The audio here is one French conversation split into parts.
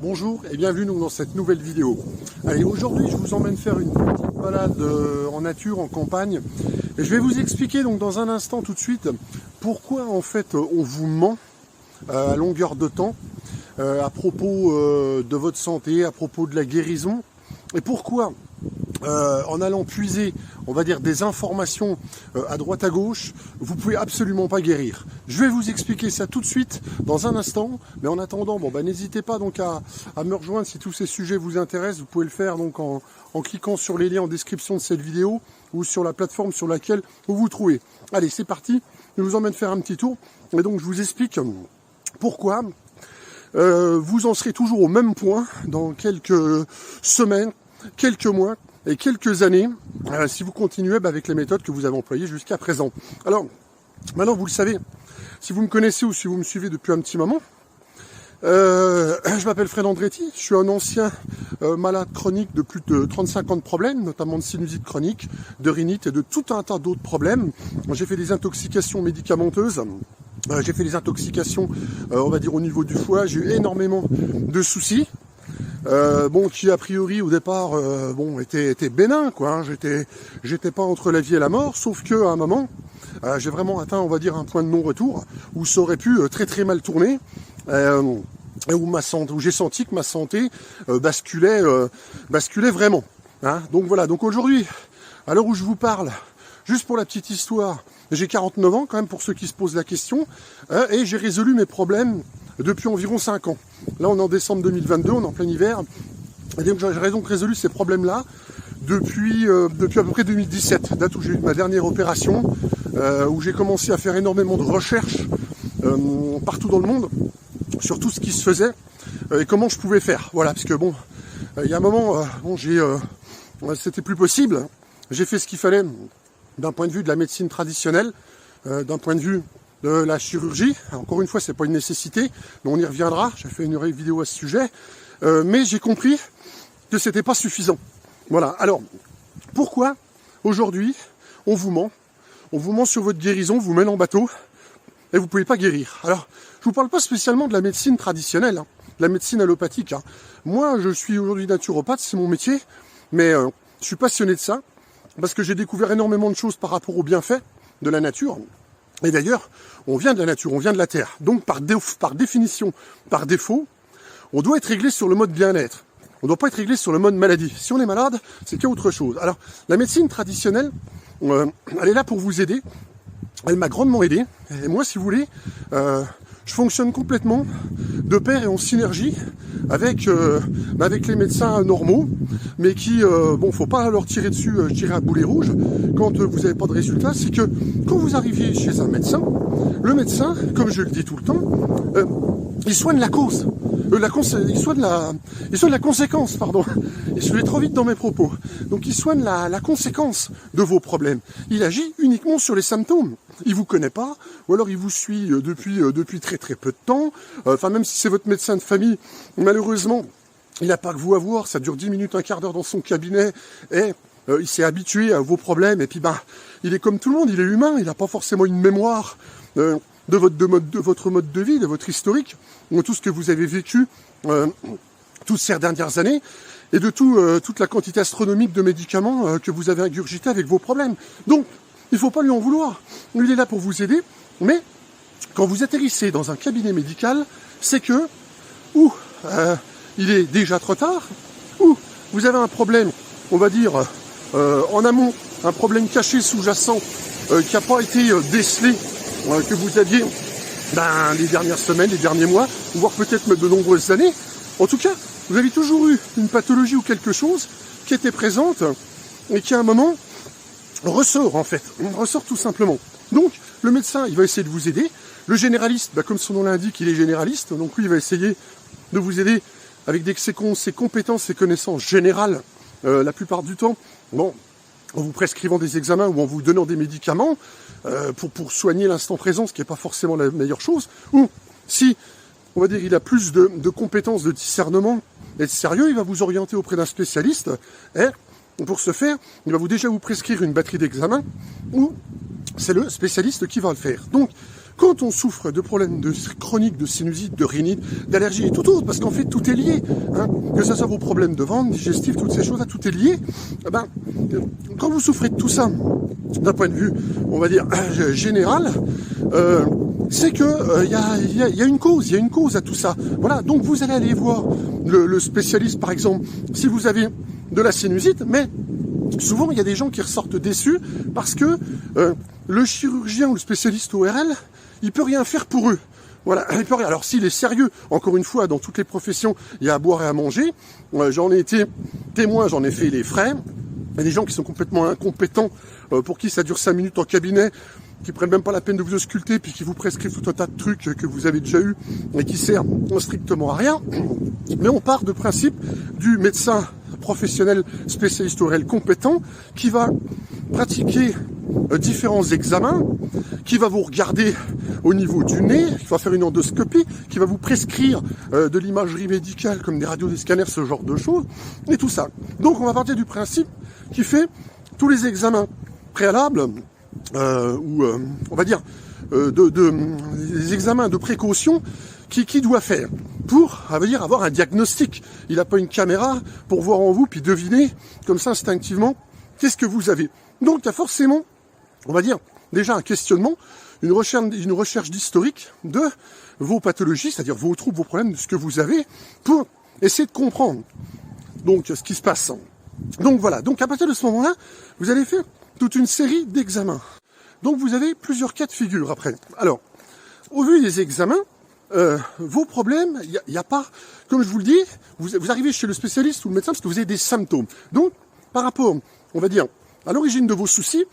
Bonjour et bienvenue dans cette nouvelle vidéo. Allez, aujourd'hui je vous emmène faire une petite balade en nature, en campagne. Et je vais vous expliquer donc dans un instant tout de suite pourquoi en fait on vous ment à longueur de temps à propos de votre santé, à propos de la guérison. Et pourquoi en allant puiser, on va dire, des informations à droite à gauche, vous pouvez absolument pas guérir. Je vais vous expliquer ça tout de suite, dans un instant, mais en attendant, n'hésitez pas donc à me rejoindre si tous ces sujets vous intéressent. Vous pouvez le faire donc en cliquant sur les liens en description de cette vidéo ou sur la plateforme sur laquelle vous vous trouvez. Allez, c'est parti, je vous emmène faire un petit tour, et donc je vous explique pourquoi vous en serez toujours au même point dans quelques semaines, quelques mois et quelques années, si vous continuez avec les méthodes que vous avez employées jusqu'à présent. Alors, maintenant vous le savez, si vous me connaissez ou si vous me suivez depuis un petit moment, je m'appelle Fred Andretti, je suis un ancien malade chronique de plus de 35 ans de problèmes, notamment de sinusite chronique, de rhinite et de tout un tas d'autres problèmes. J'ai fait des intoxications médicamenteuses. J'ai fait des intoxications, on va dire, au niveau du foie. J'ai eu énormément de soucis, qui a priori au départ, étaient bénins, quoi. Hein. J'étais pas entre la vie et la mort, sauf que à un moment, j'ai vraiment atteint, on va dire, un point de non-retour où ça aurait pu très très mal tourner, où j'ai senti que ma santé basculait vraiment. Hein. Donc voilà. Donc aujourd'hui, à l'heure où je vous parle, juste pour la petite histoire, j'ai 49 ans quand même pour ceux qui se posent la question, et j'ai résolu mes problèmes depuis environ 5 ans. Là on est en décembre 2022, on est en plein hiver, et donc j'ai donc résolu ces problèmes-là depuis à peu près 2017, date où j'ai eu ma dernière opération, où j'ai commencé à faire énormément de recherches partout dans le monde sur tout ce qui se faisait et comment je pouvais faire. Voilà, parce que il y a un moment, c'était plus possible. J'ai fait ce qu'il fallait d'un point de vue de la médecine traditionnelle, d'un point de vue de la chirurgie. Encore une fois, c'est pas une nécessité, mais on y reviendra. J'ai fait une vidéo à ce sujet, mais j'ai compris que c'était pas suffisant. Voilà. Alors, pourquoi aujourd'hui on vous ment? On vous ment sur votre guérison, vous mène en bateau et vous pouvez pas guérir. Alors, je vous parle pas spécialement de la médecine traditionnelle, de la médecine allopathique. Moi, je suis aujourd'hui naturopathe, c'est mon métier, mais je suis passionné de ça. Parce que j'ai découvert énormément de choses par rapport aux bienfaits de la nature. Et d'ailleurs, on vient de la nature, on vient de la terre. Donc par définition, par défaut, on doit être réglé sur le mode bien-être. On ne doit pas être réglé sur le mode maladie. Si on est malade, c'est qu'il y a autre chose. Alors, la médecine traditionnelle, elle est là pour vous aider. Elle m'a grandement aidé. Et moi, si vous voulez, je fonctionne complètement de pair et en synergie avec les médecins normaux, mais qui, faut pas leur tirer dessus, je dirais, à boulet rouge quand vous n'avez pas de résultat. C'est que quand vous arriviez chez un médecin, le médecin, comme je le dis tout le temps, il soigne la cause. Il soigne la conséquence, pardon. Et je vais trop vite dans mes propos. Donc il soigne la conséquence de vos problèmes. Il agit uniquement sur les symptômes. Il vous connaît pas, ou alors il vous suit depuis très très peu de temps. Même si c'est votre médecin de famille, malheureusement, il n'a pas que vous à voir. Ça dure 10 minutes, un quart d'heure dans son cabinet, et il s'est habitué à vos problèmes. Et puis il est comme tout le monde, il est humain. Il n'a pas forcément une mémoire de votre mode de vie, de votre historique, de tout ce que vous avez vécu toutes ces dernières années, et de toute la quantité astronomique de médicaments que vous avez ingurgité avec vos problèmes. Donc, il ne faut pas lui en vouloir. Il est là pour vous aider, mais quand vous atterrissez dans un cabinet médical, c'est que il est déjà trop tard, ou vous avez un problème, on va dire, en amont, un problème caché, sous-jacent, qui n'a pas été décelé, que vous aviez les dernières semaines, les derniers mois, voire peut-être même de nombreuses années. En tout cas, vous avez toujours eu une pathologie ou quelque chose qui était présente et qui à un moment ressort tout simplement. Donc le médecin, il va essayer de vous aider. Le généraliste, comme son nom l'indique, il est généraliste, donc lui il va essayer de vous aider avec ses compétences, ses connaissances générales, la plupart du temps, en vous prescrivant des examens ou en vous donnant des médicaments pour soigner l'instant présent, ce qui n'est pas forcément la meilleure chose. Ou si, on va dire, il a plus de compétences, de discernement et de sérieux, il va vous orienter auprès d'un spécialiste. Et pour ce faire, il va déjà vous prescrire une batterie d'examens, ou c'est le spécialiste qui va le faire. Donc, quand on souffre de problèmes chroniques de sinusite, de rhinite, d'allergie et tout autre, parce qu'en fait tout est lié, hein, que ce soit vos problèmes de ventre, digestifs, toutes ces choses-là, tout est lié, quand vous souffrez de tout ça, d'un point de vue, on va dire, général, c'est que il y a une cause à tout ça. Voilà, donc vous allez aller voir le spécialiste, par exemple, si vous avez de la sinusite, mais souvent il y a des gens qui ressortent déçus parce que le chirurgien ou le spécialiste ORL, il peut rien faire pour eux. Voilà, il peut rien. Alors s'il est sérieux, encore une fois, dans toutes les professions, il y a à boire et à manger. J'en ai été témoin, j'en ai fait les frais. Il y a des gens qui sont complètement incompétents, pour qui ça dure 5 minutes en cabinet, qui prennent même pas la peine de vous ausculter, puis qui vous prescrivent tout un tas de trucs que vous avez déjà eu et qui servent strictement à rien. Mais on part de principe du médecin professionnel spécialiste ORL compétent qui va pratiquer différents examens, qui va vous regarder au niveau du nez, qui va faire une endoscopie, qui va vous prescrire de l'imagerie médicale comme des radios, des scanners, ce genre de choses, et tout ça. Donc on va partir du principe qui fait tous les examens préalables, on va dire des examens de précaution qui doit faire pour avoir un diagnostic. Il n'a pas une caméra pour voir en vous puis deviner comme ça instinctivement qu'est-ce que vous avez. Donc il y a forcément, on va dire, déjà un questionnement, une recherche d'historique de vos pathologies, c'est-à-dire vos troubles, vos problèmes, de ce que vous avez, pour essayer de comprendre donc ce qui se passe. Donc voilà, donc à partir de ce moment-là, vous allez faire toute une série d'examens. Donc vous avez plusieurs cas de figure après. Alors, au vu des examens, vos problèmes, il n'y a pas, comme je vous le dis, vous arrivez chez le spécialiste ou le médecin parce que vous avez des symptômes. Donc, par rapport, on va dire, à l'origine de vos soucis,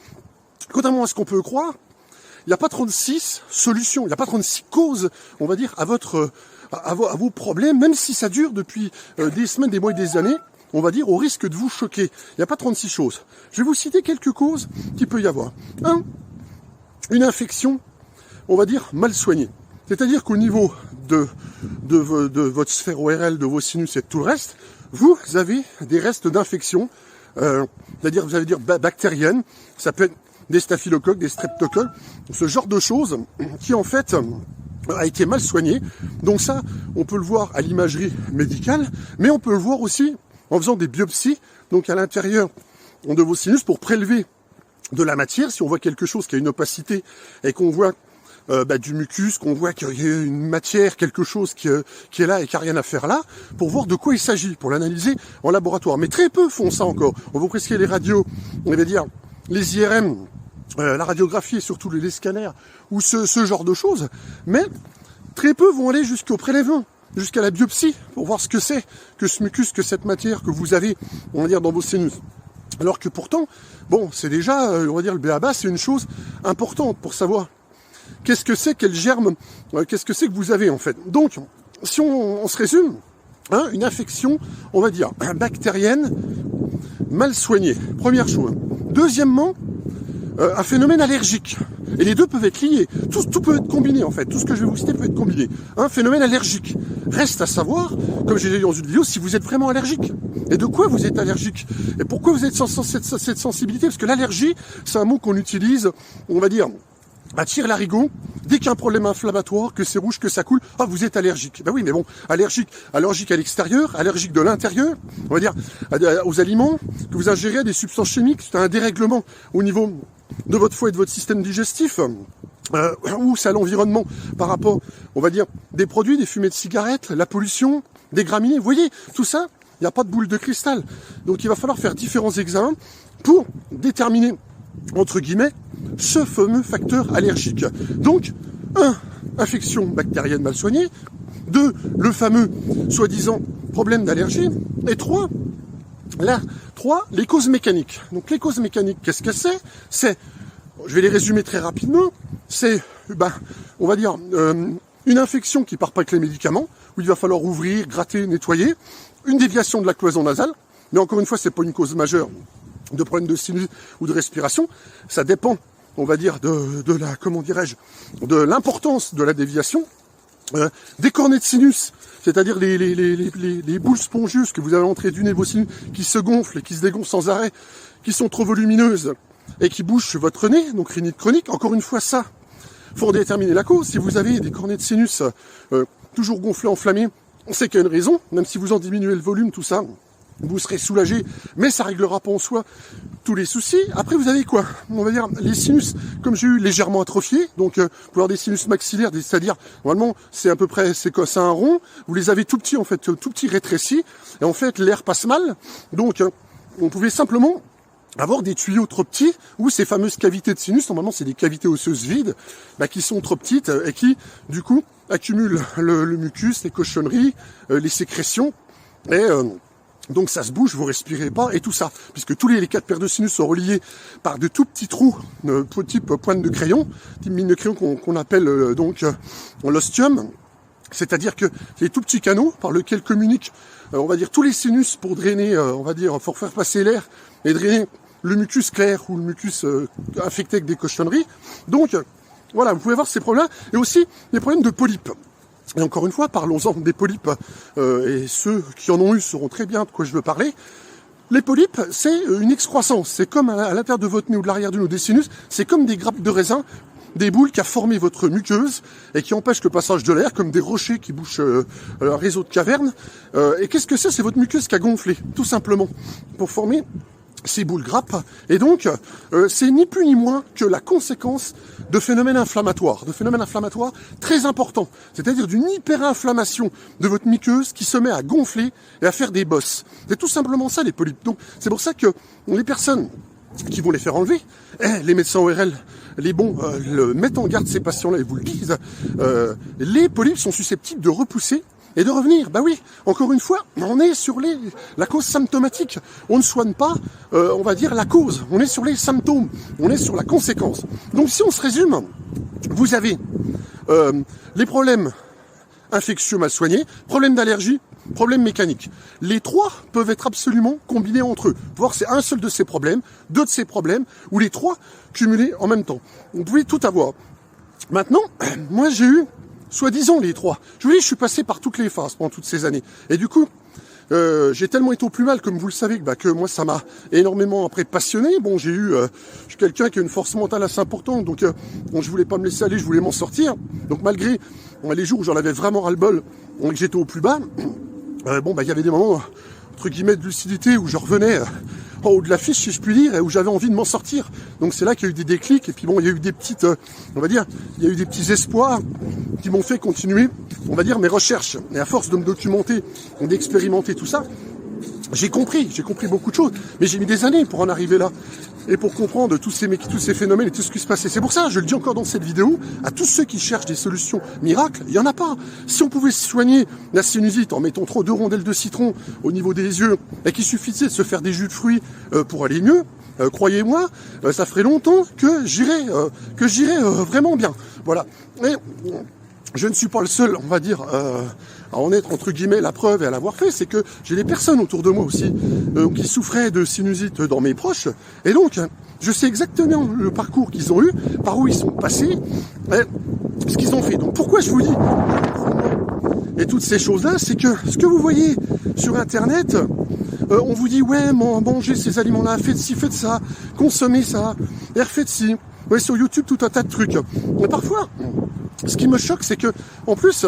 contrairement à ce qu'on peut croire, il n'y a pas 36 solutions, il n'y a pas 36 causes, on va dire, à vos problèmes, même si ça dure depuis des semaines, des mois et des années, on va dire, au risque de vous choquer. Il n'y a pas 36 choses. Je vais vous citer quelques causes qu'il peut y avoir. 1. Une infection, on va dire, mal soignée. C'est-à-dire qu'au niveau de votre sphère ORL, de vos sinus et de tout le reste, vous avez des restes d'infection, c'est-à-dire, vous allez dire, bactériennes, ça peut être des staphylocoques, des streptocoques, ce genre de choses qui, en fait, a été mal soigné. Donc ça, on peut le voir à l'imagerie médicale, mais on peut le voir aussi en faisant des biopsies, donc à l'intérieur de vos sinus, pour prélever de la matière. Si on voit quelque chose qui a une opacité et qu'on voit du mucus, qu'on voit qu'il y a une matière, quelque chose qui est là et qui n'a rien à faire là, pour voir de quoi il s'agit, pour l'analyser en laboratoire. Mais très peu font ça encore. On va prescrire les radios, on va dire les IRM, la radiographie et surtout les scanners, ou ce genre de choses. Mais très peu vont aller jusqu'au prélèvement, jusqu'à la biopsie, pour voir ce que c'est, que ce mucus, que cette matière que vous avez, on va dire, dans vos sinus. Alors que pourtant, bon, c'est déjà, on va dire, le b.a.-ba, c'est une chose importante pour savoir qu'est-ce que c'est, quel germe, qu'est-ce que c'est que vous avez en fait. Donc, si on se résume, une infection, on va dire, bactérienne, mal soignée, première chose. Deuxièmement, un phénomène allergique. Et les deux peuvent être liés. Tout peut être combiné en fait. Tout ce que je vais vous citer peut être combiné. Un phénomène allergique. Reste à savoir, comme j'ai dit dans une vidéo, si vous êtes vraiment allergique. Et de quoi vous êtes allergique. Et pourquoi vous êtes sans cette sensibilité. Parce que l'allergie, c'est un mot qu'on utilise, on va dire, à tire-larigot. Dès qu'il y a un problème inflammatoire, que c'est rouge, que ça coule, vous êtes allergique. Ben oui, mais bon, allergique à l'extérieur, allergique de l'intérieur, on va dire, aux aliments que vous ingérez, à des substances chimiques, c'est un dérèglement au niveau de votre foie et de votre système digestif, ou c'est à l'environnement par rapport, on va dire, des produits, des fumées de cigarettes, la pollution, des graminées. Vous voyez, tout ça, il n'y a pas de boule de cristal. Donc il va falloir faire différents examens pour déterminer, entre guillemets, ce fameux facteur allergique. Donc, 1. Infection bactérienne mal soignée. 2. Le fameux, soi-disant, problème d'allergie. Et 3. Les causes mécaniques. Donc les causes mécaniques, qu'est-ce que c'est, je vais les résumer très rapidement, c'est, on va dire, une infection qui part pas avec les médicaments, où il va falloir ouvrir, gratter, nettoyer, une déviation de la cloison nasale, mais encore une fois, c'est pas une cause majeure de problème de sinus ou de respiration, ça dépend, on va dire, de la, comment dirais-je, de l'importance de la déviation, des cornets de sinus, c'est-à-dire les boules spongieuses que vous avez à l'entrée du nez de vos sinus, qui se gonflent et qui se dégonflent sans arrêt, qui sont trop volumineuses et qui bouchent votre nez, donc rhinite chronique. Encore une fois, ça, faut en déterminer la cause. Si vous avez des cornets de sinus toujours gonflés, enflammés, on sait qu'il y a une raison, même si vous en diminuez le volume, tout ça, vous serez soulagé, mais ça réglera pas en soi tous les soucis. Après, vous avez quoi? On va dire les sinus, comme j'ai eu, légèrement atrophiés. Donc, vous pouvez avoir des sinus maxillaires, c'est-à-dire, normalement, c'est à peu près, c'est quoi? C'est un rond. Vous les avez tout petits, en fait, tout petits rétrécis. Et en fait, l'air passe mal. Donc, on pouvait simplement avoir des tuyaux trop petits, ou ces fameuses cavités de sinus, normalement, c'est des cavités osseuses vides, qui sont trop petites et qui, du coup, accumulent le mucus, les cochonneries, les sécrétions. Et donc ça se bouge, vous respirez pas, et tout ça, puisque tous les 4 paires de sinus sont reliés par de tout petits trous, type pointe de crayon, type mine de crayon qu'on appelle donc l'ostium, c'est-à-dire que c'est des tout petits canaux par lesquels communiquent, on va dire, tous les sinus pour drainer, on va dire, pour faire passer l'air et drainer le mucus clair ou le mucus infecté avec des cochonneries. Donc voilà, vous pouvez voir ces problèmes, et aussi les problèmes de polypes. Et encore une fois, parlons-en des polypes, et ceux qui en ont eu sauront très bien de quoi je veux parler. Les polypes, c'est une excroissance. C'est comme à l'intérieur de votre nez ou de l'arrière du nez des sinus, c'est comme des grappes de raisin, des boules qui a formé votre muqueuse et qui empêchent le passage de l'air, comme des rochers qui bouchent un réseau de cavernes. Et qu'est-ce que c'est? C'est votre muqueuse qui a gonflé, tout simplement, pour former ces boules grappes. Et donc, c'est ni plus ni moins que la conséquence de phénomènes inflammatoires très importants, c'est-à-dire d'une hyperinflammation de votre muqueuse qui se met à gonfler et à faire des bosses. C'est tout simplement ça, les polypes. Donc, c'est pour ça que les personnes qui vont les faire enlever, les médecins ORL, les bons, mettent en garde ces patients-là et vous le disent, les polypes sont susceptibles de repousser et de revenir. Bah oui, encore une fois, on est sur la cause symptomatique. On ne soigne pas, on va dire, la cause. On est sur les symptômes. On est sur la conséquence. Donc si on se résume, vous avez les problèmes infectieux mal soignés, problèmes d'allergie, problèmes mécaniques. Les 3 peuvent être absolument combinés entre eux. Voir c'est un seul de ces problèmes, 2 de ces problèmes, ou les 3 cumulés en même temps. Vous pouvez tout avoir. Maintenant, moi j'ai eu soi-disant les 3. Je vous dis, je suis passé par toutes les phases pendant toutes ces années. Et du coup, j'ai tellement été au plus mal, comme vous le savez, que moi ça m'a énormément après passionné. Bon, je suis quelqu'un qui a une force mentale assez importante, donc je voulais pas me laisser aller, je voulais m'en sortir. Donc malgré les jours où j'en avais vraiment ras-le-bol, que j'étais au plus bas, il y avait des moments, entre guillemets, de lucidité où je revenais en haut de l'affiche, si je puis dire, et où j'avais envie de m'en sortir. Donc c'est là qu'il y a eu des déclics, et puis bon, il y a eu des petites, on va dire, il y a eu des petits espoirs qui m'ont fait continuer, on va dire, mes recherches. Et à force de me documenter, d'expérimenter tout ça, j'ai compris beaucoup de choses, mais j'ai mis des années pour en arriver là, et pour comprendre tous ces phénomènes et tout ce qui se passait. C'est pour ça, je le dis encore dans cette vidéo, à tous ceux qui cherchent des solutions miracles, il n'y en a pas. Si on pouvait soigner la sinusite en mettant trop 2 rondelles de citron au niveau des yeux, et qu'il suffisait de se faire des jus de fruits pour aller mieux, croyez-moi, ça ferait longtemps que j'irais vraiment bien. Voilà. Et je ne suis pas le seul, on va dire, à en être, entre guillemets, la preuve et à l'avoir fait. C'est que j'ai des personnes autour de moi aussi qui souffraient de sinusite dans mes proches. Et donc, je sais exactement le parcours qu'ils ont eu, par où ils sont passés, et ce qu'ils ont fait. Donc pourquoi je vous dis et toutes ces choses-là, c'est que ce que vous voyez sur Internet, on vous dit, ouais, mangez ces aliments-là, faites ci, faites ça, consommez ça, et refaites ci. Ouais, sur YouTube, tout un tas de trucs. Mais parfois, ce qui me choque, c'est que, en plus,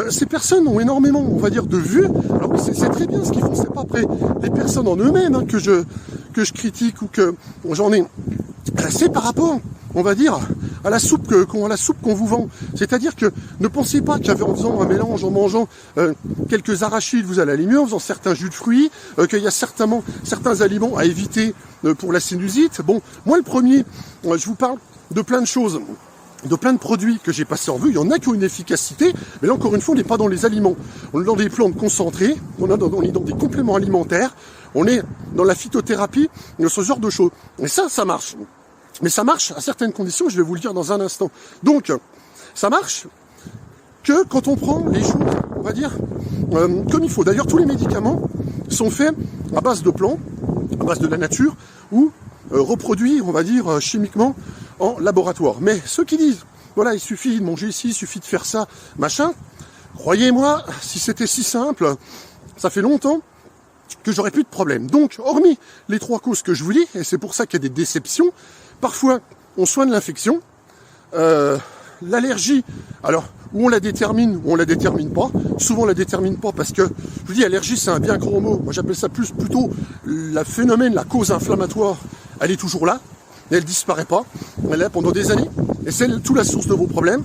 ces personnes ont énormément, on va dire, de vues. Alors oui, c'est très bien ce qu'ils font. C'est pas après les personnes en eux-mêmes que je critique ou que j'en ai. C'est par rapport, on va dire, à la soupe qu'on vous vend. C'est-à-dire que ne pensez pas qu'en faisant un mélange, en mangeant quelques arachides, vous allez aller mieux, en faisant certains jus de fruits, qu'il y a certains aliments à éviter pour la sinusite. Bon, moi le premier, je vous parle de plein de choses, de plein de produits que j'ai passés en vue. Il y en a qui ont une efficacité, mais là encore une fois, on n'est pas dans les aliments. On est dans des plantes concentrées, on est dans des compléments alimentaires, on est dans la phytothérapie, ce genre de choses. Et ça marche. Mais ça marche à certaines conditions, je vais vous le dire dans un instant. Donc, ça marche que quand on prend les choses, on va dire, comme il faut. D'ailleurs, tous les médicaments sont faits à base de plantes, à base de la nature, ou reproduits, on va dire, chimiquement en laboratoire. Mais ceux qui disent, voilà, il suffit de manger ici, il suffit de faire ça, machin, croyez-moi, si c'était si simple, ça fait longtemps que j'aurais plus de problème. Donc, hormis les 3 causes que je vous dis, et c'est pour ça qu'il y a des déceptions, parfois on soigne l'infection, l'allergie, alors, où on la détermine, ou on la détermine pas. Souvent, on la détermine pas parce que, je vous dis, allergie, c'est un bien grand mot. Moi, j'appelle ça plutôt le phénomène, la cause inflammatoire. Elle est toujours là, et elle disparaît pas. Elle est là pendant des années, et c'est toute la source de vos problèmes.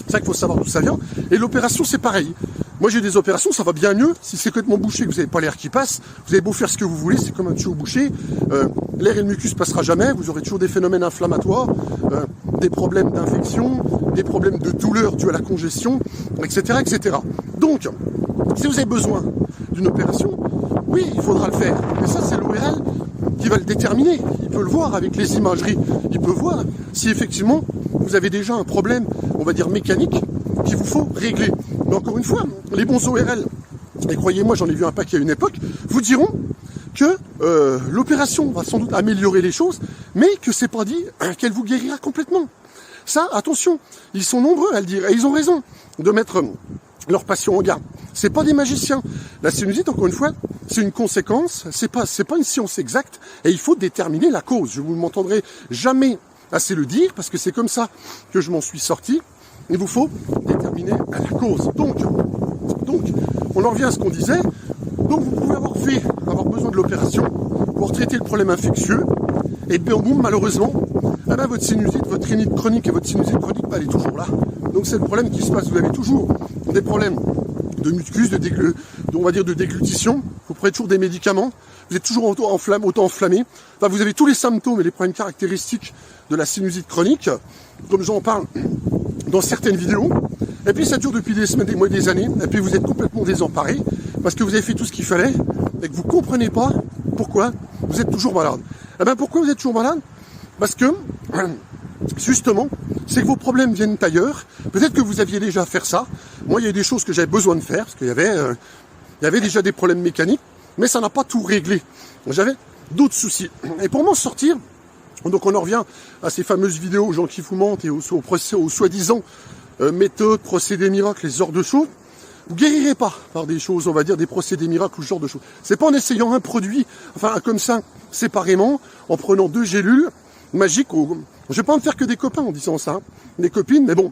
C'est ça qu'il faut savoir d'où ça vient. Et l'opération, c'est pareil. Moi, j'ai des opérations, ça va bien mieux. Si c'est complètement bouché, que vous n'avez pas l'air qui passe, vous avez beau faire ce que vous voulez, c'est comme un tuyau bouché. L'air et le mucus passera jamais. Vous aurez toujours des phénomènes inflammatoires, des problèmes d'infection, des problèmes de douleur dû à la congestion, etc., etc. Donc, si vous avez besoin d'une opération, oui, il faudra le faire. Mais ça, c'est l'ORL qui va le déterminer. Il peut le voir avec les imageries. Il peut voir si effectivement vous avez déjà un problème, on va dire mécanique, qu'il vous faut régler. Mais encore une fois, les bons ORL, et croyez-moi, j'en ai vu un paquet à une époque, vous diront que l'opération va sans doute améliorer les choses, mais que c'est pas dit qu'elle vous guérira complètement. Ça, attention, ils sont nombreux à le dire, et ils ont raison de mettre leurs patients en garde. C'est pas des magiciens. La sinusite, encore une fois, c'est une conséquence, c'est pas une science exacte, et il faut déterminer la cause. Je vous m'entendrai jamais assez le dire, parce que c'est comme ça que je m'en suis sorti. Il vous faut déterminer la cause. Donc, on en revient à ce qu'on disait. Donc, vous pouvez avoir besoin de l'opération pour traiter le problème infectieux. Et bien, boum, malheureusement, votre sinusite, votre rhinite chronique et votre sinusite chronique, elle est toujours là. Donc, c'est le problème qui se passe. Vous avez toujours des problèmes de mucus, on va dire de déglutition. Vous prenez toujours des médicaments. Vous êtes toujours autant enflammé. Enfin, vous avez tous les symptômes et les problèmes caractéristiques de la sinusite chronique, comme j'en parle dans certaines vidéos. Et puis ça dure depuis des semaines, des mois, des années. Et puis vous êtes complètement désemparé parce que vous avez fait tout ce qu'il fallait et que vous ne comprenez pas pourquoi vous êtes toujours malade. Eh bien, pourquoi vous êtes toujours malade? Parce que, justement, c'est que vos problèmes viennent ailleurs. Peut-être que vous aviez déjà à faire ça. Moi, il y a des choses que j'avais besoin de faire parce qu'il y avait déjà des problèmes mécaniques, mais ça n'a pas tout réglé. J'avais d'autres soucis. Et pour m'en sortir, donc on en revient à ces fameuses vidéos aux gens qui vous mentent et aux soi-disant méthodes, procédés miracles, les genres de choses. Vous guérirez pas par des choses, on va dire des procédés miracles ou ce genre de choses. C'est pas en essayant un produit, enfin comme ça, séparément, en prenant 2 gélules magiques. Je vais pas me faire que des copains en disant ça, des copines, mais bon,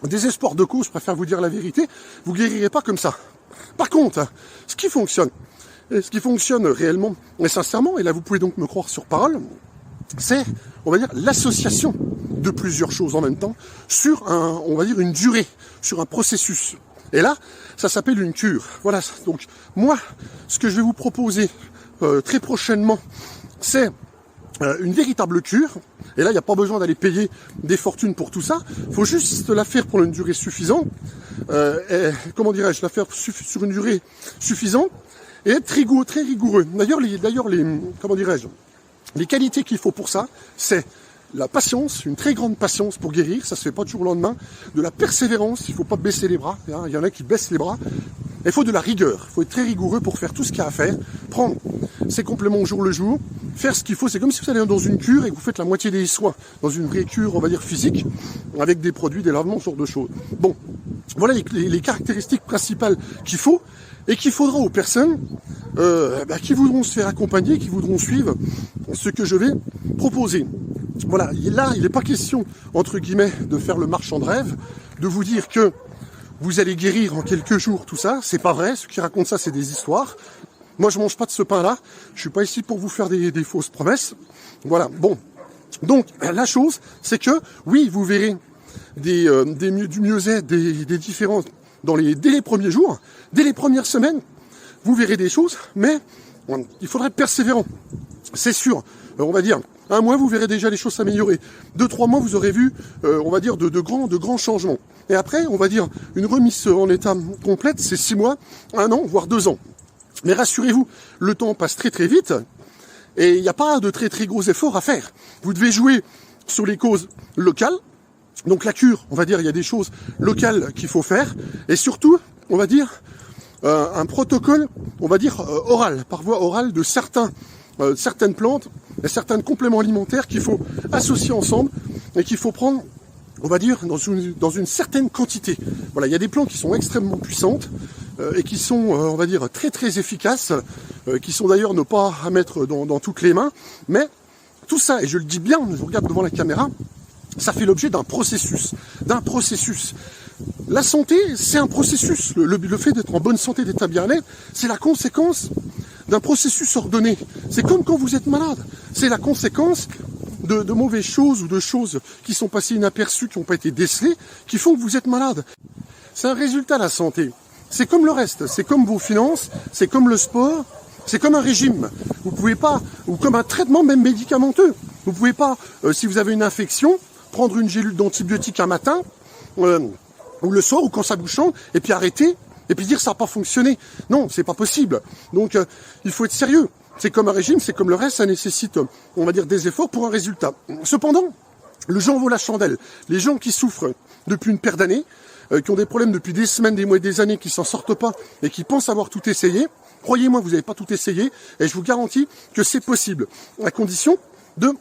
désespoir de cause, je préfère vous dire la vérité, vous guérirez pas comme ça. Par contre, ce qui fonctionne réellement et sincèrement, et là vous pouvez donc me croire sur parole, c'est, on va dire, l'association de plusieurs choses en même temps sur on va dire une durée, sur un processus. Et là, ça s'appelle une cure. Voilà, donc moi, ce que je vais vous proposer très prochainement, c'est une véritable cure. Et là, il n'y a pas besoin d'aller payer des fortunes pour tout ça. Il faut juste la faire pour une durée suffisante. Comment dirais-je, la faire sur une durée suffisante et être très rigoureux. D'ailleurs, comment dirais-je, les qualités qu'il faut pour ça, c'est la patience, une très grande patience pour guérir, ça se fait pas du jour au lendemain, de la persévérance, il faut pas baisser les bras, il y en a qui baissent les bras, il faut de la rigueur, il faut être très rigoureux pour faire tout ce qu'il y a à faire, prendre ses compléments au jour le jour, faire ce qu'il faut, c'est comme si vous allez dans une cure et que vous faites la moitié des soins, dans une vraie cure, on va dire physique, avec des produits, des lavements, ce genre de choses. Bon, voilà les caractéristiques principales qu'il faut, et qu'il faudra aux personnes qui voudront se faire accompagner, qui voudront suivre ce que je vais proposer. Voilà, là, il n'est pas question, entre guillemets, de faire le marchand de rêve, de vous dire que vous allez guérir en quelques jours, tout ça. C'est pas vrai, ceux qui racontent ça, c'est des histoires. Moi, je mange pas de ce pain-là. Je suis pas ici pour vous faire des fausses promesses. Voilà, bon. Donc, la chose, c'est que, oui, vous verrez du mieux-être, des différences dès les premiers jours, dès les premières semaines, vous verrez des choses, mais il faudra être persévérant. C'est sûr, on va dire, 1 mois, vous verrez déjà les choses s'améliorer. 2-3 mois, vous aurez vu, on va dire, de grands changements. Et après, on va dire, une remise en état complète, c'est 6 mois, 1 an, voire 2 ans. Mais rassurez-vous, le temps passe très très vite, et il n'y a pas de très très gros efforts à faire. Vous devez jouer sur les causes locales. Donc la cure, on va dire, il y a des choses locales qu'il faut faire, et surtout, on va dire, un protocole, on va dire, oral, par voie orale de certaines plantes et certains compléments alimentaires qu'il faut associer ensemble et qu'il faut prendre, on va dire, dans une certaine quantité. Voilà, il y a des plantes qui sont extrêmement puissantes et qui sont, on va dire, très très efficaces, qui sont d'ailleurs ne pas à mettre dans toutes les mains, mais tout ça, et je le dis bien, je regarde devant la caméra, ça fait l'objet d'un processus. La santé, c'est un processus. Le fait d'être en bonne santé, d'être à bien-être, c'est la conséquence d'un processus ordonné. C'est comme quand vous êtes malade. C'est la conséquence de mauvaises choses ou de choses qui sont passées inaperçues, qui n'ont pas été décelées, qui font que vous êtes malade. C'est un résultat, la santé. C'est comme le reste. C'est comme vos finances, c'est comme le sport, c'est comme un régime. Vous pouvez pas, ou comme un traitement même médicamenteux. Vous pouvez pas, si vous avez une infection, prendre une gélule d'antibiotiques un matin, ou le soir, ou quand ça vous chante, et puis arrêter, et puis dire ça n'a pas fonctionné. Non, c'est pas possible. Donc, il faut être sérieux. C'est comme un régime, c'est comme le reste, ça nécessite, on va dire, des efforts pour un résultat. Cependant, le gens vaut la chandelle. Les gens qui souffrent depuis une paire d'années, qui ont des problèmes depuis des semaines, des mois, des années, qui s'en sortent pas, et qui pensent avoir tout essayé, croyez-moi, vous n'avez pas tout essayé, et je vous garantis que c'est possible, à condition de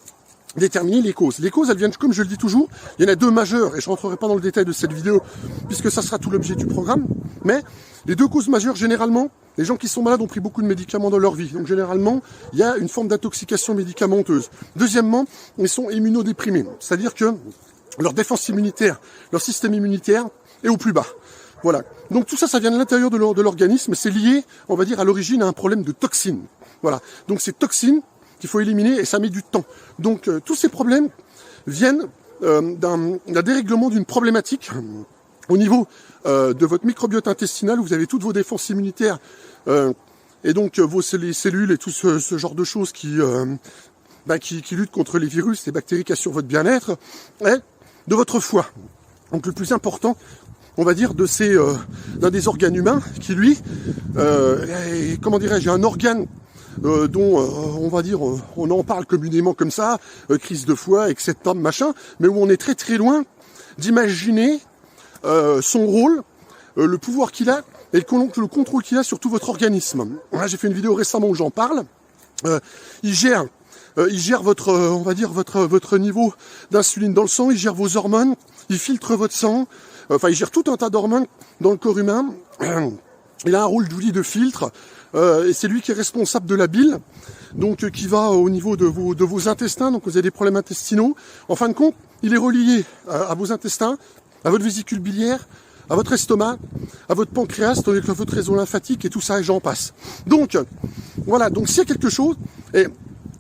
déterminer les causes. Les causes, elles viennent, comme je le dis toujours, il y en a deux majeures, et je ne rentrerai pas dans le détail de cette vidéo, puisque ça sera tout l'objet du programme, mais les deux causes majeures, généralement, les gens qui sont malades ont pris beaucoup de médicaments dans leur vie, donc généralement, il y a une forme d'intoxication médicamenteuse. Deuxièmement, ils sont immunodéprimés, c'est-à-dire que leur défense immunitaire, leur système immunitaire est au plus bas. Voilà. Donc tout ça, ça vient de l'intérieur de l'organisme, c'est lié, on va dire, à l'origine à un problème de toxines. Voilà. Donc ces toxines qu'il faut éliminer et ça met du temps. Donc tous ces problèmes viennent d'un dérèglement d'une problématique au niveau de votre microbiote intestinal où vous avez toutes vos défenses immunitaires et donc les cellules et tout ce genre de choses qui luttent contre les virus, les bactéries qui assurent votre bien-être, et de votre foie. Donc le plus important, on va dire, d'un des organes humains qui lui, comment dirais-je, un organe dont on va dire, on en parle communément comme ça, crise de foie, etc., machin, mais où on est très très loin d'imaginer son rôle, le pouvoir qu'il a et le contrôle qu'il a sur tout votre organisme. J'ai fait une vidéo récemment où j'en parle. Il gère votre, on va dire, votre niveau d'insuline dans le sang, il gère vos hormones, il filtre votre sang, il gère tout un tas d'hormones dans le corps humain. Il a un rôle, je vous dis, de filtre, et c'est lui qui est responsable de la bile, donc qui va au niveau de vos intestins, donc vous avez des problèmes intestinaux. En fin de compte, il est relié à vos intestins, à votre vésicule biliaire, à votre estomac, à votre pancréas, à votre réseau lymphatique et tout ça, et j'en passe. Donc, voilà, donc s'il y a quelque chose, et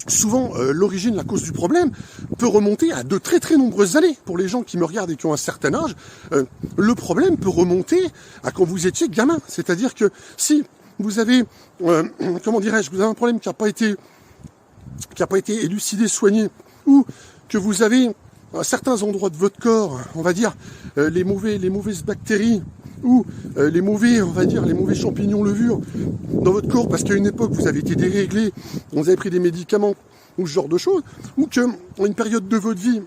souvent l'origine, la cause du problème, peut remonter à de très très nombreuses années. Pour les gens qui me regardent et qui ont un certain âge, le problème peut remonter à quand vous étiez gamin. C'est-à-dire que si vous avez, comment dirais-je, vous avez un problème qui n'a pas été élucidé, soigné, ou que vous avez à certains endroits de votre corps, on va dire, les mauvaises bactéries, ou les mauvais champignons levures dans votre corps, parce qu'à une époque vous avez été déréglé, vous avez pris des médicaments, ou ce genre de choses, ou qu'à une période de votre vie,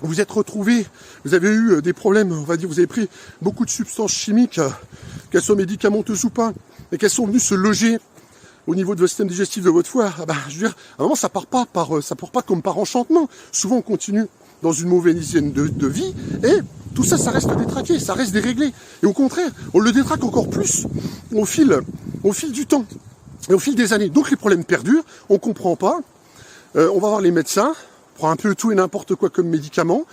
vous êtes retrouvé, vous avez eu des problèmes, on va dire, vous avez pris beaucoup de substances chimiques, qu'elles soient médicamenteuses ou pas, et qu'elles sont venues se loger au niveau de votre système digestif de votre foie. Je veux dire, à un moment, ça part pas comme par enchantement. Souvent, on continue dans une mauvaise hygiène de vie, et tout ça, ça reste détraqué, ça reste déréglé. Et au contraire, on le détraque encore plus au fil du temps et au fil des années. Donc les problèmes perdurent, on comprend pas. On va voir les médecins, on prend un peu tout et n'importe quoi comme médicament.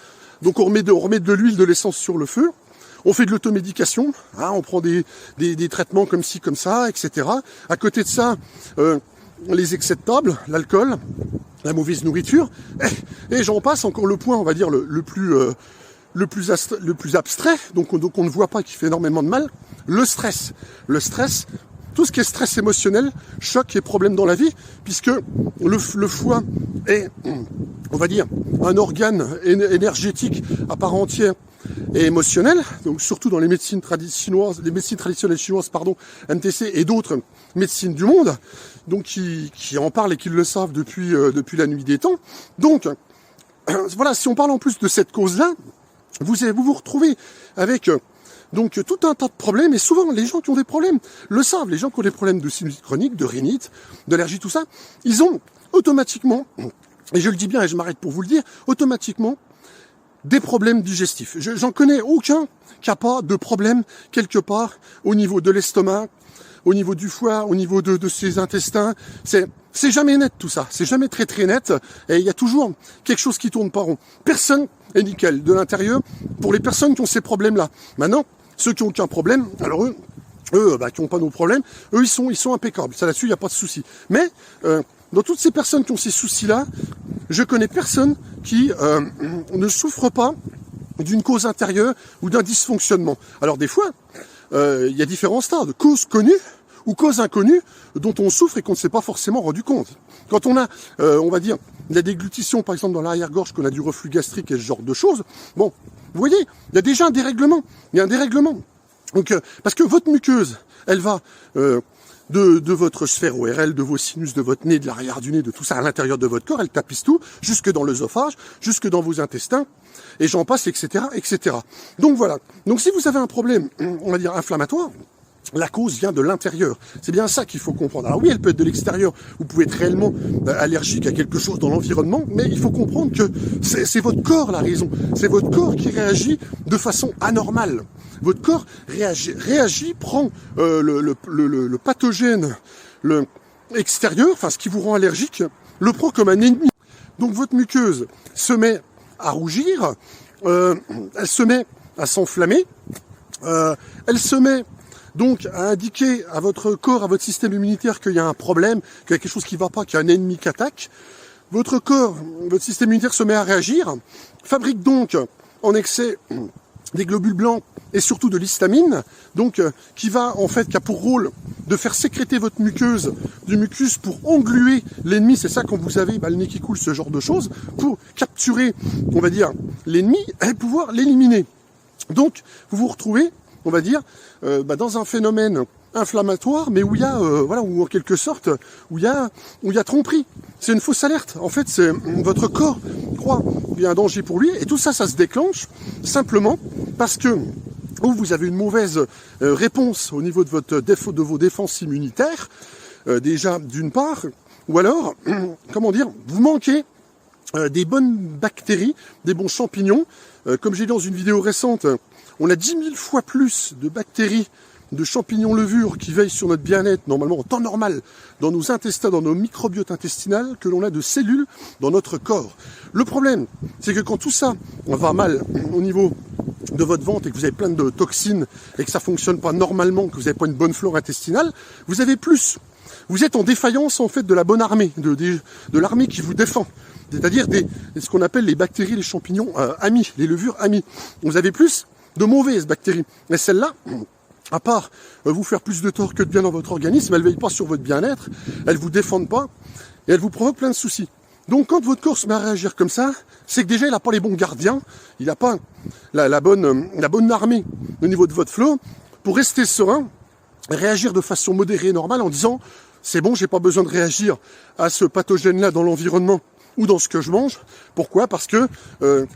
Donc on remet de l'huile, de l'essence sur le feu. On fait de l'automédication, on prend des traitements comme ci, comme ça, etc. À côté de ça, les excès de table, l'alcool, la mauvaise nourriture, et j'en passe. Encore le point, on va dire, le plus abstrait, donc on ne voit pas, qui fait énormément de mal, le stress. Le stress, tout ce qui est stress émotionnel, choc et problème dans la vie, puisque le foie est, on va dire, un organe énergétique à part entière et émotionnel, donc surtout dans les médecines traditionnelles chinoises, MTC et d'autres médecines du monde, donc qui en parlent et qui le savent depuis la nuit des temps. Donc, voilà, si on parle en plus de cette cause-là, vous vous retrouvez avec donc tout un tas de problèmes, et souvent les gens qui ont des problèmes le savent, les gens qui ont des problèmes de sinusite chronique, de rhinite, d'allergie, tout ça, ils ont automatiquement, et je le dis bien et je m'arrête pour vous le dire, automatiquement des problèmes digestifs. J'en connais aucun qui n'a pas de problème quelque part au niveau de l'estomac, au niveau du foie, au niveau de ses intestins. c'est jamais net tout ça, c'est jamais très très net, et il y a toujours quelque chose qui tourne pas rond. Personne est nickel de l'intérieur pour les personnes qui ont ces problèmes-là. Maintenant, ceux qui n'ont aucun problème, alors eux qui n'ont pas nos problèmes, eux ils sont impeccables, ça là-dessus il n'y a pas de souci. Mais dans toutes ces personnes qui ont ces soucis-là, je connais personne qui ne souffre pas d'une cause intérieure ou d'un dysfonctionnement. Alors des fois, il y a différents stades, causes connues ou causes inconnues dont on souffre et qu'on ne s'est pas forcément rendu compte. Quand on a, on va dire, de la déglutition par exemple dans l'arrière-gorge, qu'on a du reflux gastrique et ce genre de choses, bon, vous voyez, il y a déjà un dérèglement, il y a un dérèglement. Donc, parce que votre muqueuse, elle va de votre sphère ORL, de vos sinus, de votre nez, de l'arrière du nez, de tout ça à l'intérieur de votre corps, elle tapisse tout, jusque dans l'œsophage, jusque dans vos intestins, et j'en passe, etc., etc. Donc voilà. Donc si vous avez un problème, on va dire inflammatoire, la cause vient de l'intérieur. C'est bien ça qu'il faut comprendre. Alors oui, elle peut être de l'extérieur. Vous pouvez être réellement allergique à quelque chose dans l'environnement, mais il faut comprendre que c'est votre corps la raison. C'est votre corps qui réagit de façon anormale. Votre corps réagit, prend le pathogène extérieur, enfin ce qui vous rend allergique, le prend comme un ennemi. Donc votre muqueuse se met à rougir, elle se met à s'enflammer, elle se met donc à indiquer à votre corps, à votre système immunitaire qu'il y a un problème, qu'il y a quelque chose qui ne va pas, qu'il y a un ennemi qui attaque. Votre corps, votre système immunitaire se met à réagir, fabrique donc en excès des globules blancs et surtout de l'histamine, donc qui a pour rôle de faire sécréter votre muqueuse du mucus pour engluer l'ennemi. C'est ça quand vous avez le nez qui coule, ce genre de choses, pour capturer, on va dire, l'ennemi et pouvoir l'éliminer. Donc vous vous retrouvez, on va dire, dans un phénomène inflammatoire, mais où il y a, ou en quelque sorte, où il y a tromperie. C'est une fausse alerte. En fait, c'est votre corps croit qu'il y a un danger pour lui, et tout ça, ça se déclenche simplement parce que vous avez une mauvaise réponse au niveau de vos défenses immunitaires, déjà d'une part, ou alors, vous manquez des bonnes bactéries, des bons champignons. Comme j'ai dit dans une vidéo récente, on a 10 000 fois plus de bactéries, de champignons levures qui veillent sur notre bien-être, normalement en temps normal, dans nos intestins, dans nos microbiotes intestinales, que l'on a de cellules dans notre corps. Le problème, c'est que quand tout ça va mal au niveau de votre ventre et que vous avez plein de toxines et que ça fonctionne pas normalement, que vous n'avez pas une bonne flore intestinale, vous avez plus. Vous êtes en défaillance en fait de la bonne armée, de l'armée qui vous défend. C'est-à-dire ce qu'on appelle les bactéries, les champignons amis, les levures amis. Vous avez plus de mauvaises bactéries. Et celles-là, à part vous faire plus de tort que de bien dans votre organisme, elles ne veillent pas sur votre bien-être, elles ne vous défendent pas, et elles vous provoquent plein de soucis. Donc quand votre corps se met à réagir comme ça, c'est que déjà il n'a pas les bons gardiens, il n'a pas la bonne armée au niveau de votre flot pour rester serein, réagir de façon modérée et normale en disant c'est bon, j'ai pas besoin de réagir à ce pathogène-là dans l'environnement ou dans ce que je mange. Pourquoi ? Parce que il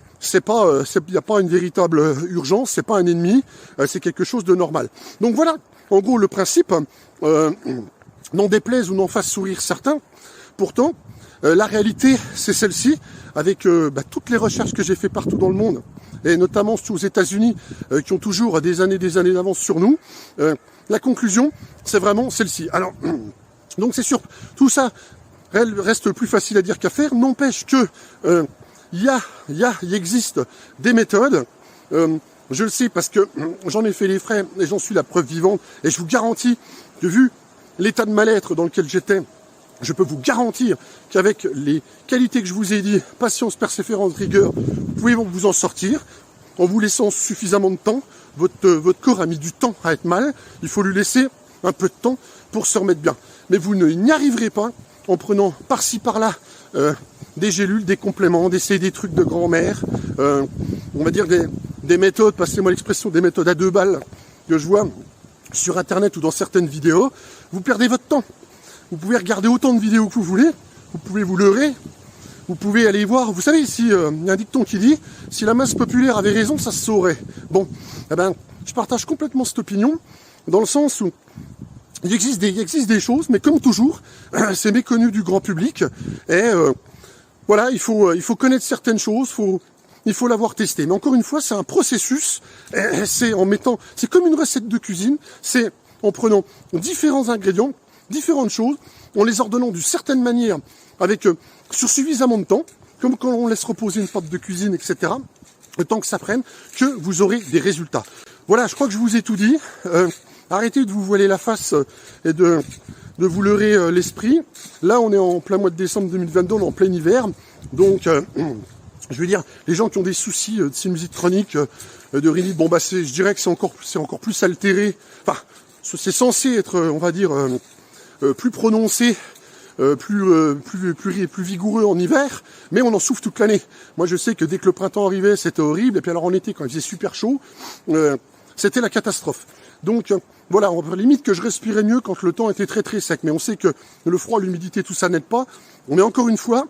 n'y a pas une véritable urgence, c'est pas un ennemi, c'est quelque chose de normal. Donc voilà, en gros le principe, n'en déplaise ou n'en fasse sourire certains, pourtant la réalité c'est celle-ci, avec toutes les recherches que j'ai fait partout dans le monde, et notamment aux États-Unis, qui ont toujours des années d'avance sur nous, la conclusion c'est vraiment celle-ci. Alors, donc c'est sûr, tout ça reste plus facile à dire qu'à faire, n'empêche que il existe des méthodes, je le sais parce que j'en ai fait les frais et j'en suis la preuve vivante, et je vous garantis que vu l'état de mal-être dans lequel j'étais, je peux vous garantir qu'avec les qualités que je vous ai dit, patience, persévérance, rigueur, vous pouvez vous en sortir en vous laissant suffisamment de temps. Votre corps a mis du temps à être mal, il faut lui laisser un peu de temps pour se remettre bien. Mais vous n'y arriverez pas en prenant par-ci par-là des gélules, des compléments, d'essayer des trucs de grand-mère, on va dire des méthodes, passez-moi l'expression, des méthodes à 2 balles que je vois sur internet ou dans certaines vidéos. Vous perdez votre temps. Vous pouvez regarder autant de vidéos que vous voulez, vous pouvez vous leurrer, vous pouvez aller voir, vous savez, il y a un dicton qui dit « si la masse populaire avait raison, ça se saurait ». Bon, je partage complètement cette opinion, dans le sens où il existe des choses, mais comme toujours, c'est méconnu du grand public, et voilà, il faut connaître certaines choses, il faut l'avoir testé. Mais encore une fois, c'est un processus, c'est comme une recette de cuisine, c'est en prenant différents ingrédients, différentes choses, en les ordonnant d'une certaine manière, avec sur suffisamment de temps, comme quand on laisse reposer une pâte de cuisine, etc., le temps que ça prenne, que vous aurez des résultats. Voilà, je crois que je vous ai tout dit. Arrêtez de vous voiler la face et de vous leurrer l'esprit. Là, on est en plein mois de décembre 2022, on est en plein hiver. Donc, je veux dire, les gens qui ont des soucis de sinusite chronique, de rhinite, bon bah je dirais que c'est encore plus altéré. Enfin, c'est censé être, on va dire, plus prononcé, plus vigoureux en hiver, mais on en souffre toute l'année. Moi, je sais que dès que le printemps arrivait, c'était horrible, et puis alors en été, quand il faisait super chaud, c'était la catastrophe. Donc voilà, limite que je respirais mieux quand le temps était très très sec, mais on sait que le froid, l'humidité, tout ça n'aide pas. Mais encore une fois,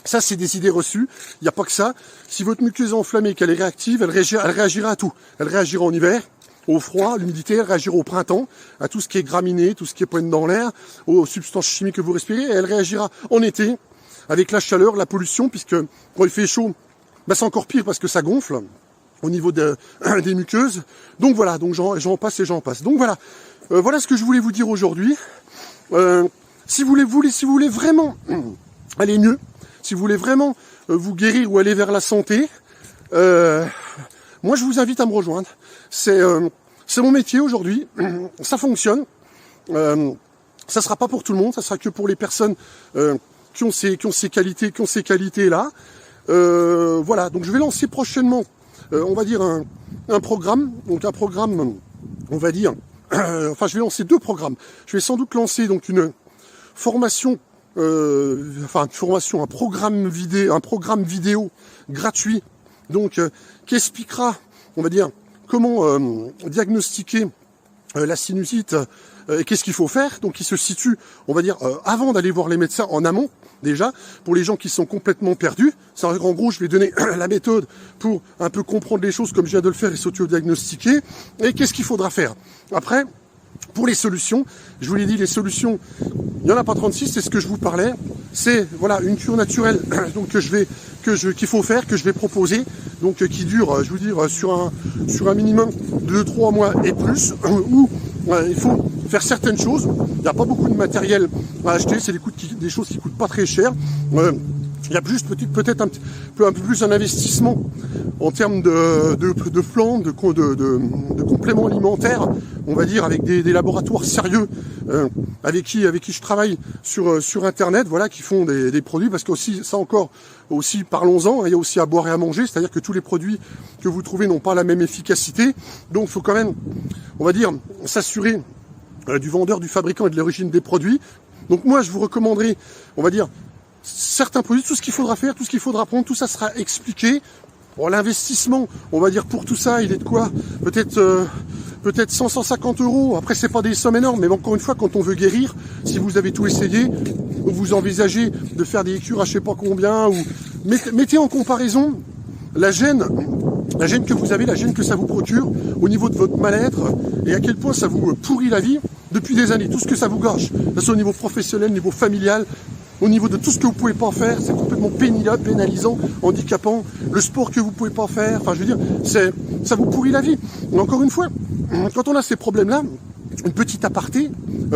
ça c'est des idées reçues, il n'y a pas que ça. Si votre muqueuse est enflammée, qu'elle est réactive, elle réagira à tout. Elle réagira en hiver, au froid, l'humidité, elle réagira au printemps, à tout ce qui est graminé, tout ce qui est pointe dans l'air, aux substances chimiques que vous respirez, et elle réagira en été, avec la chaleur, la pollution, puisque quand il fait chaud, bah, c'est encore pire parce que ça gonfle au niveau des muqueuses. Donc voilà, donc j'en passe et j'en passe. Donc voilà, voilà ce que je voulais vous dire aujourd'hui. Si vous voulez vraiment aller mieux, si vous voulez vraiment vous guérir ou aller vers la santé, moi je vous invite à me rejoindre. C'est mon métier aujourd'hui, ça fonctionne. Ça sera pas pour tout le monde, ça sera que pour les personnes qui ont ces qualités-là. Voilà, donc je vais lancer prochainement, on va dire un programme, donc un programme, on va dire, enfin je vais lancer 2 programmes. Je vais sans doute lancer donc une formation, un programme vidéo gratuit, donc qui expliquera, on va dire, comment diagnostiquer la sinusite et qu'est-ce qu'il faut faire. Donc il se situe, on va dire, avant d'aller voir les médecins, en amont, déjà, pour les gens qui sont complètement perdus. C'est en gros, je vais donner la méthode pour un peu comprendre les choses comme je viens de le faire et s'auto-diagnostiquer. Et qu'est-ce qu'il faudra faire après? Pour les solutions, je vous l'ai dit, les solutions, il n'y en a pas 36, c'est ce que je vous parlais. C'est voilà une cure naturelle donc qu'il faut faire, que je vais proposer, donc qui dure, je vous dire, sur un minimum de 3 mois et plus, où il faut faire certaines choses. Il n'y a pas beaucoup de matériel à acheter, c'est des choses qui coûtent pas très cher. Il y a juste peut-être un peu plus un investissement en termes de plans, de compléments alimentaires, on va dire, avec des laboratoires sérieux avec qui je travaille sur Internet, voilà, qui font des produits, parce que aussi parlons-en, il y a aussi à boire et à manger, c'est-à-dire que tous les produits que vous trouvez n'ont pas la même efficacité, donc il faut quand même, on va dire, s'assurer du vendeur, du fabricant et de l'origine des produits. Donc moi je vous recommanderais, on va dire, certains produits, tout ce qu'il faudra faire, tout ce qu'il faudra prendre, tout ça sera expliqué. Bon, l'investissement, on va dire, pour tout ça, il est de quoi? Peut-être 150 euros. Après, c'est pas des sommes énormes, mais encore une fois, quand on veut guérir, si vous avez tout essayé, ou vous envisagez de faire des cures à je sais pas combien, ou mettez en comparaison la gêne que vous avez, la gêne que ça vous procure au niveau de votre mal-être, et à quel point ça vous pourrit la vie depuis des années, tout ce que ça vous gâche, que ce soit au niveau professionnel, au niveau familial, au niveau de tout ce que vous pouvez pas faire, c'est complètement pénalisant, handicapant, le sport que vous pouvez pas faire, enfin je veux dire, ça vous pourrit la vie. Mais encore une fois, quand on a ces problèmes-là, une petite aparté,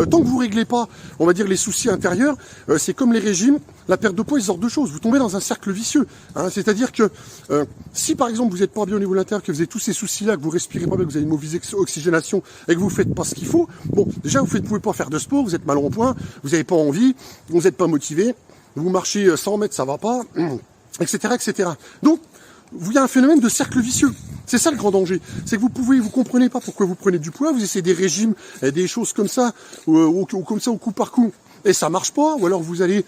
tant que vous réglez pas, on va dire, les soucis intérieurs, c'est comme les régimes, la perte de poids, c'est ce genre de choses. Vous tombez dans un cercle vicieux. Hein, c'est-à-dire que si par exemple vous n'êtes pas bien au niveau de l'intérieur, que vous avez tous ces soucis-là, que vous respirez pas bien, que vous avez une mauvaise oxygénation et que vous faites pas ce qu'il faut, bon, déjà vous pouvez pas faire de sport, vous êtes mal en point, vous n'avez pas envie, vous n'êtes pas motivé, vous marchez 100 mètres, ça va pas, etc., etc. Donc, il y a un phénomène de cercle vicieux. C'est ça le grand danger. C'est que vous comprenez pas pourquoi vous prenez du poids, vous essayez des régimes, des choses comme ça, ou comme ça au coup par coup, et ça marche pas, ou alors vous allez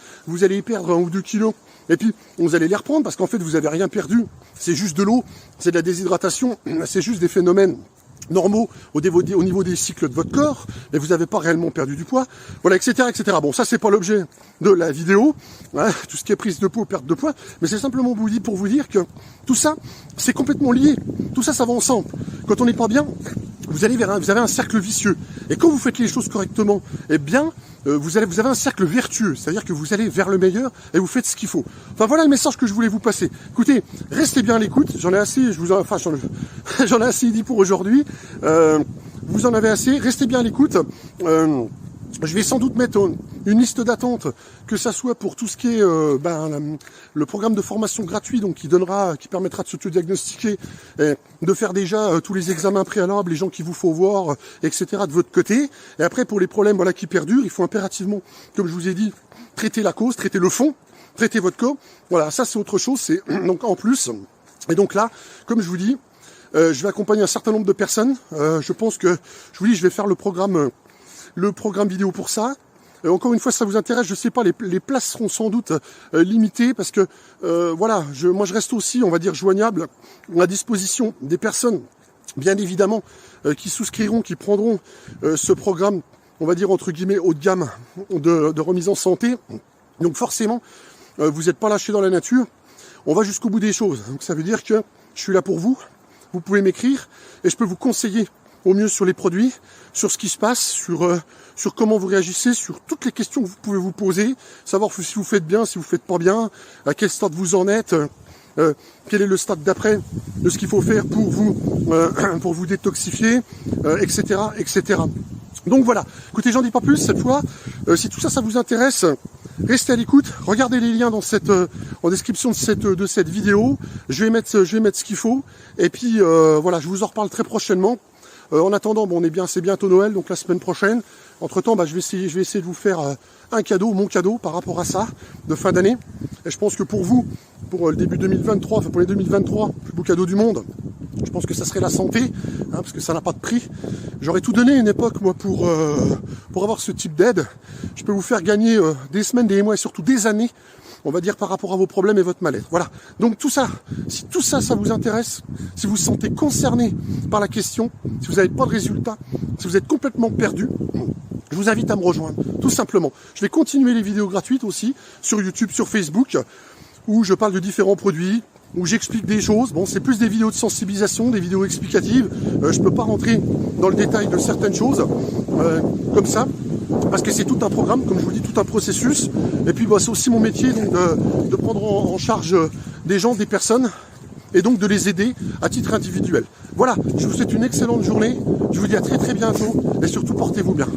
perdre 1 ou 2 kilos, et puis vous allez les reprendre, parce qu'en fait vous avez rien perdu, c'est juste de l'eau, c'est de la déshydratation, c'est juste des phénomènes normaux au niveau des cycles de votre corps, et vous n'avez pas réellement perdu du poids, voilà, etc., etc. Bon, ça c'est pas l'objet de la vidéo, hein, tout ce qui est prise de poids, perte de poids, mais c'est simplement pour vous dire que tout ça, c'est complètement lié, tout ça, ça va ensemble. Quand on n'est pas bien, vous avez un cercle vicieux, et quand vous faites les choses correctement, eh bien, vous avez un cercle vertueux, c'est-à-dire que vous allez vers le meilleur et vous faites ce qu'il faut. Enfin voilà le message que je voulais vous passer. Écoutez, restez bien à l'écoute, j'en ai assez, j'en ai assez dit pour aujourd'hui. Vous en avez assez, restez bien à l'écoute. Je vais sans doute mettre une liste d'attente, que ça soit pour tout ce qui est le programme de formation gratuit, donc qui permettra de s'auto-diagnostiquer, de faire déjà tous les examens préalables, les gens qu'il vous faut voir, etc. de votre côté. Et après, pour les problèmes qui perdurent, il faut impérativement, comme je vous ai dit, traiter la cause, traiter le fond, traiter votre cas. Voilà, ça c'est autre chose, c'est donc en plus. Et donc là, comme je vous dis, je vais accompagner un certain nombre de personnes. Je pense que, je vous dis, je vais faire le programme vidéo pour ça. Encore une fois, si ça vous intéresse, je sais pas, les places seront sans doute limitées parce que voilà, moi je reste aussi, on va dire, joignable à disposition des personnes, bien évidemment, qui souscriront, qui prendront ce programme, on va dire entre guillemets haut de gamme de remise en santé. Donc forcément, vous n'êtes pas lâché dans la nature. On va jusqu'au bout des choses. Donc ça veut dire que je suis là pour vous. Vous pouvez m'écrire et je peux vous conseiller au mieux sur les produits, sur ce qui se passe, sur comment vous réagissez, sur toutes les questions que vous pouvez vous poser, savoir si vous faites bien, si vous faites pas bien, à quel stade vous en êtes, quel est le stade d'après de ce qu'il faut faire pour vous détoxifier, etc., etc. Donc voilà, écoutez, j'en dis pas plus cette fois. Si tout ça, ça vous intéresse, restez à l'écoute, regardez les liens en description de cette vidéo. Je vais mettre ce qu'il faut. Et puis voilà, je vous en reparle très prochainement. En attendant, c'est bientôt Noël, donc la semaine prochaine. Entre temps, je vais essayer de vous faire un cadeau, mon cadeau par rapport à ça, de fin d'année. Et je pense que pour vous, pour le début 2023, enfin pour les 2023, le plus beau cadeau du monde, je pense que ça serait la santé, parce que ça n'a pas de prix. J'aurais tout donné à une époque, moi, pour avoir ce type d'aide. Je peux vous faire gagner des semaines, des mois et surtout des années, on va dire, par rapport à vos problèmes et votre mal-être. Voilà. Donc tout ça, si tout ça, ça vous intéresse, si vous vous sentez concerné par la question, si vous n'avez pas de résultat, si vous êtes complètement perdu, je vous invite à me rejoindre, tout simplement. Je vais continuer les vidéos gratuites aussi, sur YouTube, sur Facebook, où je parle de différents produits, où j'explique des choses. Bon, c'est plus des vidéos de sensibilisation, des vidéos explicatives. Je peux pas rentrer dans le détail de certaines choses comme ça, parce que c'est tout un programme, comme je vous dis, tout un processus. Et puis c'est aussi mon métier donc, de prendre en charge des gens, des personnes, et donc de les aider à titre individuel. Voilà, je vous souhaite une excellente journée. Je vous dis à très très bientôt, et surtout portez-vous bien.